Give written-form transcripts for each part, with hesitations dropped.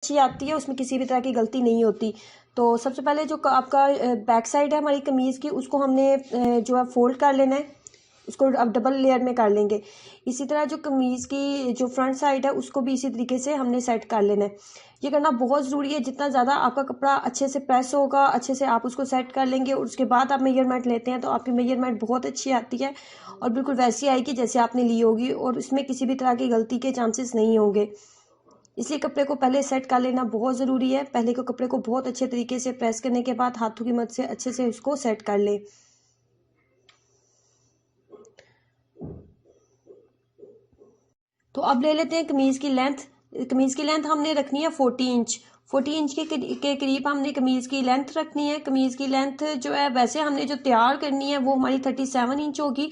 अच्छी आती है, उसमें किसी भी तरह की गलती नहीं होती। तो सबसे पहले जो आपका बैक साइड है हमारी कमीज़ की, उसको हमने जो है फोल्ड कर लेना है, उसको अब डबल लेयर में कर लेंगे। इसी तरह जो कमीज़ की जो फ्रंट साइड है उसको भी इसी तरीके से हमने सेट कर लेना है। ये करना बहुत ज़रूरी है। जितना ज़्यादा आपका कपड़ा अच्छे से प्रेस होगा, अच्छे से आप उसको सेट कर लेंगे और उसके बाद आप मेजरमेंट लेते हैं तो आपकी मेजरमेंट बहुत अच्छी आती है और बिल्कुल वैसी आएगी जैसे आपने ली होगी, और इसमें किसी भी तरह की गलती के चांसेस नहीं होंगे। इसलिए कपड़े को पहले सेट कर लेना बहुत ज़रूरी है। पहले को कपड़े को बहुत अच्छे तरीके से प्रेस करने के बाद हाथों की मदद से अच्छे से उसको सेट कर ले। तो अब ले लेते हैं कमीज़ की लेंथ। कमीज़ की लेंथ हमने रखनी है 40 इंच। 40 इंच के करीब हमने कमीज़ की लेंथ रखनी है। कमीज़ की लेंथ जो है वैसे हमने जो तैयार करनी है वो हमारी 37 इंच होगी,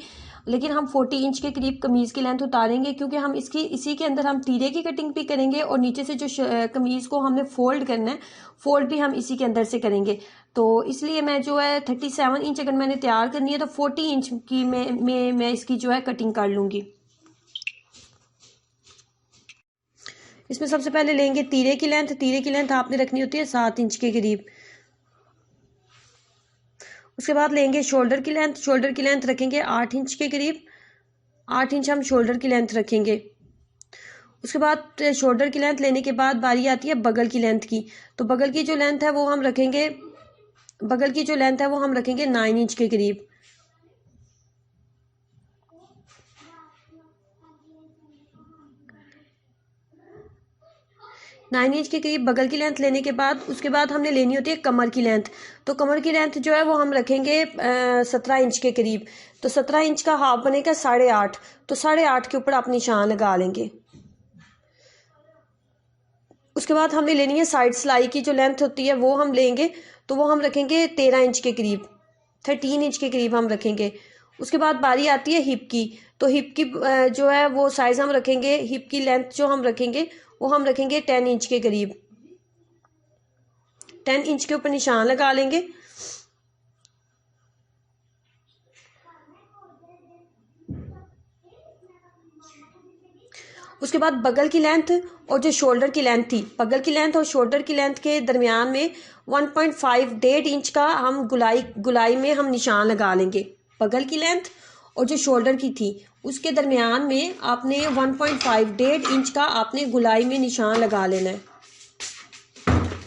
लेकिन हम 40 इंच के करीब कमीज़ की लेंथ उतारेंगे क्योंकि हम इसी के अंदर हम तीरे की कटिंग भी करेंगे और नीचे से जो कमीज़ को हमने फोल्ड करना है, फोल्ड भी हम इसी के अंदर से करेंगे। तो इसलिए मैं जो है 37 इंच अगर मैंने तैयार करनी है तो 40 इंच की मैं इसकी जो है कटिंग कर लूँगी। इसमें सबसे पहले लेंगे तीरे की लेंथ। तीरे की लेंथ आपने रखनी होती है 7 इंच के करीब। उसके बाद लेंगे शोल्डर की लेंथ। शोल्डर की लेंथ रखेंगे 8 इंच के करीब। 8 इंच हम शोल्डर की लेंथ रखेंगे। उसके बाद शोल्डर की लेंथ लेने के बाद बारी आती है बगल की लेंथ की। तो बगल की जो लेंथ है वो हम रखेंगे, बगल की जो लेंथ है वो हम रखेंगे 9 इंच के करीब। 9 इंच के करीब बगल की लेंथ लेने के बाद उसके बाद हमने लेनी होती है कमर की लेंथ। तो कमर की लेंथ जो है वो हम रखेंगे 17 इंच के करीब। तो 17 इंच का हाफ बनेगा 8.5। तो 8.5 के ऊपर आप निशान लगा लेंगे। उसके बाद हमने लेनी है साइड सिलाई की जो लेंथ होती है वो हम लेंगे, तो वो हम रखेंगे 13 इंच के करीब। 13 इंच के करीब हम रखेंगे। उसके बाद बारी आती है हिप की। तो हिप की जो है वो साइज हम रखेंगे, हिप की लेंथ जो हम रखेंगे वो हम रखेंगे 10 इंच के करीब। 10 इंच के ऊपर निशान लगा लेंगे। उसके बाद बगल की लेंथ और जो शोल्डर की लेंथ थी, बगल की लेंथ और शोल्डर की लेंथ के दरमियान में 1.5 1.5 इंच का हम गुलाई में हम निशान लगा लेंगे। बगल की लेंथ और जो शोल्डर की थी उसके दरमियान में आपने 1.5 1.5 इंच का आपने गुलाई में निशान लगा लेना है।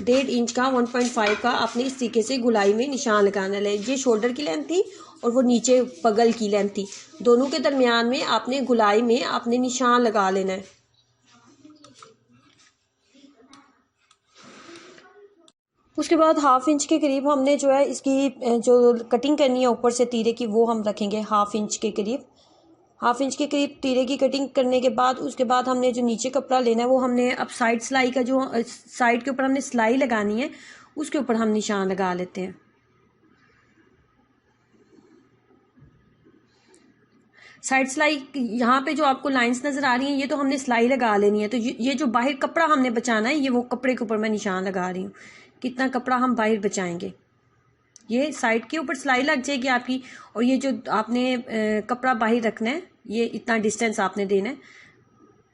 1.5 इंच का 1.5 का आपने इस तरीके से गुलाई में निशान लगाना है। ये शोल्डर की लेंथ थी और वो नीचे बगल की लेंथ थी। दोनों के दरमियान में आपने गुलाई में आपने निशान लगा लेना है। उसके बाद 1/2 इंच के करीब हमने जो है इसकी जो कटिंग करनी है ऊपर से तीरे की वो हम रखेंगे 1/2 इंच के करीब। 1/2 इंच के करीब तीरे की कटिंग करने के बाद उसके बाद हमने जो नीचे कपड़ा लेना है वो हमने अब साइड सिलाई का जो साइड के ऊपर हमने सिलाई लगानी है उसके ऊपर हम निशान लगा लेते हैं। साइड सिलाई यहाँ पे जो आपको लाइंस नजर आ रही हैं ये तो हमने सिलाई लगा लेनी है। तो ये जो बाहर कपड़ा हमने बचाना है ये वो कपड़े के ऊपर मैं निशान लगा रही हूँ, कितना कपड़ा हम बाहर बचाएंगे। ये साइड के ऊपर सिलाई लग जाएगी आपकी, और ये जो आपने कपड़ा बाहर रखना है ये इतना डिस्टेंस आपने देना है,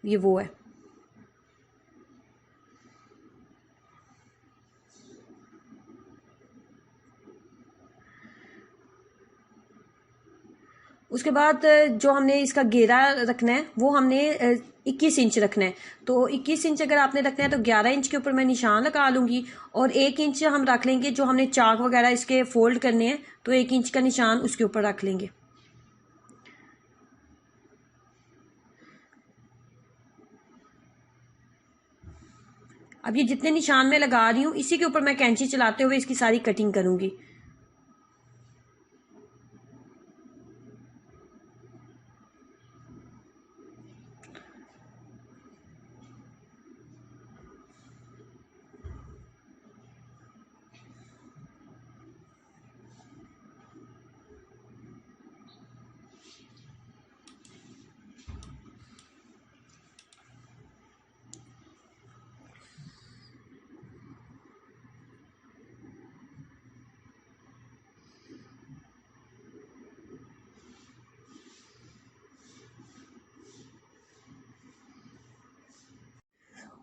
ये वो है। उसके बाद जो हमने इसका घेरा रखना है वो हमने 21 इंच रखना है। तो 21 इंच अगर आपने रखना है तो 11 इंच के ऊपर मैं निशान लगा लूंगी और 1 इंच हम रख लेंगे जो हमने चाक वगैरह इसके फोल्ड करने हैं, तो 1 इंच का निशान उसके ऊपर रख लेंगे। अब ये जितने निशान मैं लगा रही हूँ इसी के ऊपर मैं कैंची चलाते हुए इसकी सारी कटिंग करूंगी।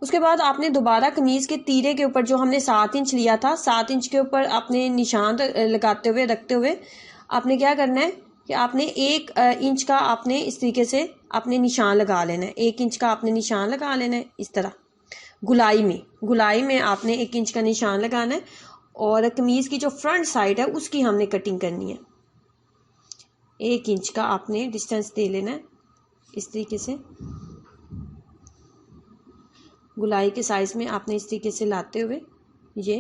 उसके बाद आपने दोबारा कमीज़ के तीरे के ऊपर जो हमने 7 इंच लिया था, 7 इंच के ऊपर आपने निशान लगाते हुए रखते हुए आपने क्या करना है कि आपने 1 इंच का आपने इस तरीके से आपने निशान लगा लेना है। 1 इंच का आपने निशान लगा लेना है इस तरह गुलाई में आपने 1 इंच का निशान लगाना है और कमीज़ की जो फ्रंट साइड है उसकी हमने कटिंग करनी है। 1 इंच का आपने डिस्टेंस दे लेना है इस तरीके से। गुलाई के साइज में आपने इस तरीके से लाते हुए ये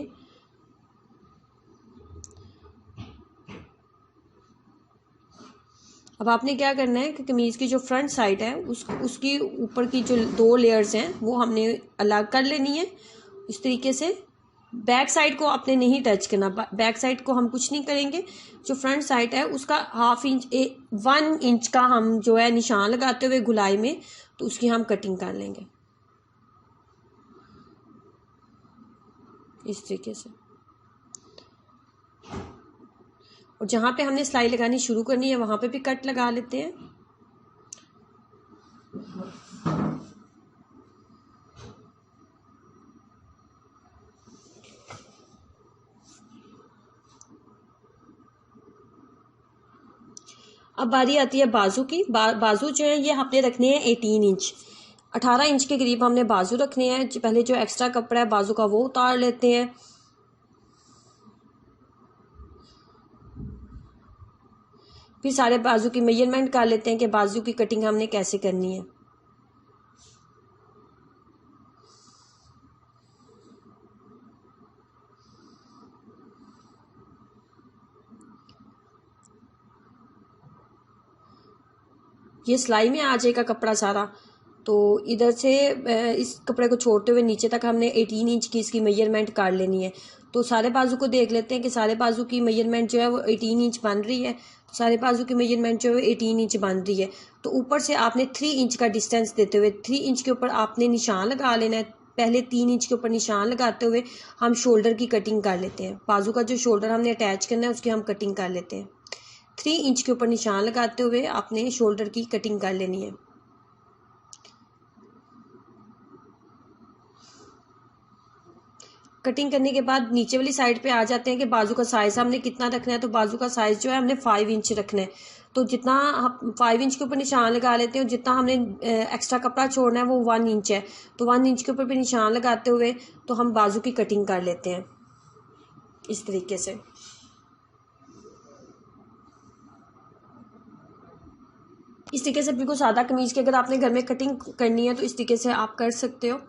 अब आपने क्या करना है कि कमीज़ की जो फ्रंट साइड है उसकी ऊपर की जो 2 लेयर्स हैं वो हमने अलग कर लेनी है इस तरीके से। बैक साइड को आपने नहीं टच करना, बैक साइड को हम कुछ नहीं करेंगे। जो फ्रंट साइड है उसका 1 इंच का हम जो है निशान लगाते हुए गुलाई में, तो उसकी हम कटिंग कर लेंगे इस तरीके से। और जहाँ पे हमने सिलाई लगानी शुरू करनी है वहाँ पे भी कट लगा लेते हैं। अब बारी आती है बाजू की। बाजू जो है ये हमने रखने हैं 18 इंच, 18 इंच के करीब हमने बाजू रखने हैं। पहले जो एक्स्ट्रा कपड़ा है बाजू का वो उतार लेते हैं। फिर सारे बाजू की मेजरमेंट कर लेते हैं कि बाजू की कटिंग हमने कैसे करनी है। ये सिलाई में आ जाएगा कपड़ा सारा, तो इधर से इस कपड़े को छोड़ते हुए नीचे तक हमने 18 इंच की इसकी मेजरमेंट कर लेनी है। तो सारे बाजू को देख लेते हैं कि सारे बाजू की मेजरमेंट जो है वो 18 इंच बन रही है। तो सारे बाजू की मेजरमेंट जो है 18 इंच बन रही है। तो ऊपर से आपने 3 इंच का डिस्टेंस देते हुए 3 इंच के ऊपर आपने निशान लगा लेना है। पहले 3 इंच के ऊपर निशान लगाते हुए हम शोल्डर की कटिंग कर लेते हैं। बाजू का जो शोल्डर हमने अटैच करना है उसकी हम कटिंग कर लेते हैं। 3 इंच के ऊपर निशान लगाते हुए आपने शोल्डर की कटिंग कर लेनी है। कटिंग करने के बाद नीचे वाली साइड पे आ जाते हैं कि बाजू का साइज हमने कितना रखना है। तो बाजू का साइज जो है हमने 5 इंच रखना है। तो जितना 5 इंच के ऊपर निशान लगा लेते हैं, जितना हमने एक्स्ट्रा कपड़ा छोड़ना है वो 1 इंच है। तो 1 इंच के ऊपर भी निशान लगाते हुए तो हम बाजू की कटिंग कर लेते हैं इस तरीके से। इस तरीके से बिल्कुल सादा कमीज की अगर आपने घर में कटिंग करनी है तो इस तरीके से आप कर सकते हो।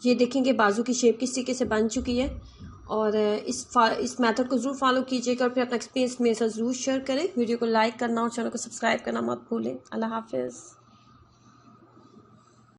ये देखेंगे बाजू की शेप किस तरीके से बन चुकी है। और इस मेथड को ज़रूर फॉलो कीजिएगा और फिर अपना एक्सपीरियंस मेरे साथ ज़रूर शेयर करें। वीडियो को लाइक करना और चैनल को सब्सक्राइब करना मत भूलें। अल्लाह हाफिज़।